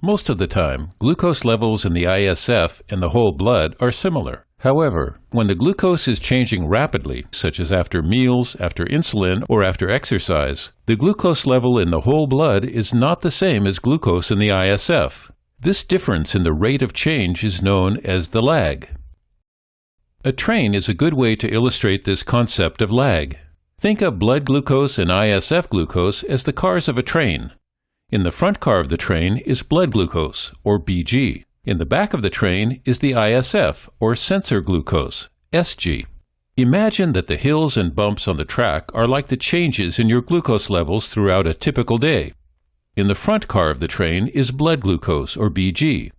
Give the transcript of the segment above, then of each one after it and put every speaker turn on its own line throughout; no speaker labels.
Most of the time, glucose levels in the ISF and the whole blood are similar. However, when the glucose is changing rapidly, such as after meals, after insulin, or after exercise, the glucose level in the whole blood is not the same as glucose in the ISF. This difference in the rate of change is known as the lag. A train is a good way to illustrate this concept of lag. Think of blood glucose and ISF glucose as the cars of a train. In the front car of the train is blood glucose, or BG. In the back of the train is the ISF, or sensor glucose, SG. Imagine that the hills and bumps on the track are like the changes in your glucose levels throughout a typical day. In the front car of the train is blood glucose, or BG.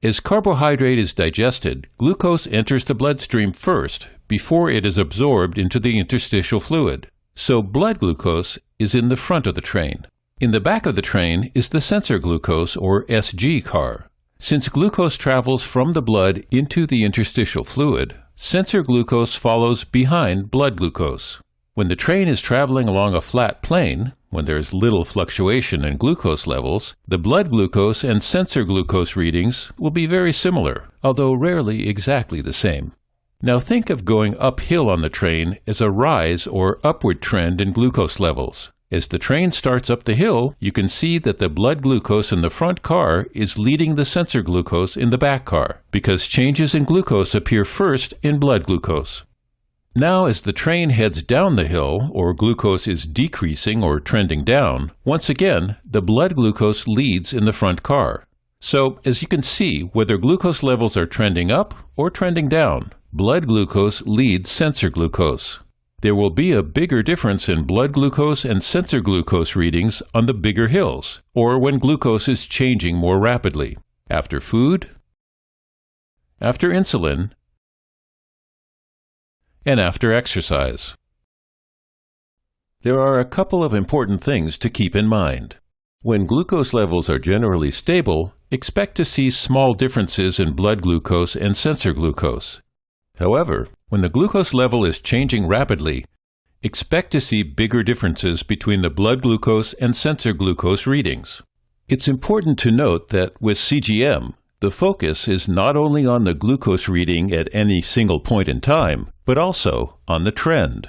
As carbohydrate is digested, glucose enters the bloodstream first before it is absorbed into the interstitial fluid. So blood glucose is in the front of the train. In the back of the train is the sensor glucose, or SG car. Since glucose travels from the blood into the interstitial fluid, sensor glucose follows behind blood glucose. When the train is traveling along a flat plane, when there is little fluctuation in glucose levels, the blood glucose and sensor glucose readings will be very similar, although rarely exactly the same. Now think of going uphill on the train as a rise or upward trend in glucose levels. As the train starts up the hill, you can see that the blood glucose in the front car is leading the sensor glucose in the back car, because changes in glucose appear first in blood glucose. Now as the train heads down the hill, or glucose is decreasing or trending down, once again, the blood glucose leads in the front car. So, as you can see, whether glucose levels are trending up or trending down, blood glucose leads sensor glucose. There will be a bigger difference in blood glucose and sensor glucose readings on the bigger hills, or when glucose is changing more rapidly, after food, after insulin, and after exercise. There are a couple of important things to keep in mind. When glucose levels are generally stable, expect to see small differences in blood glucose and sensor glucose. However, when the glucose level is changing rapidly, expect to see bigger differences between the blood glucose and sensor glucose readings. It's important to note that with CGM, the focus is not only on the glucose reading at any single point in time, but also on the trend.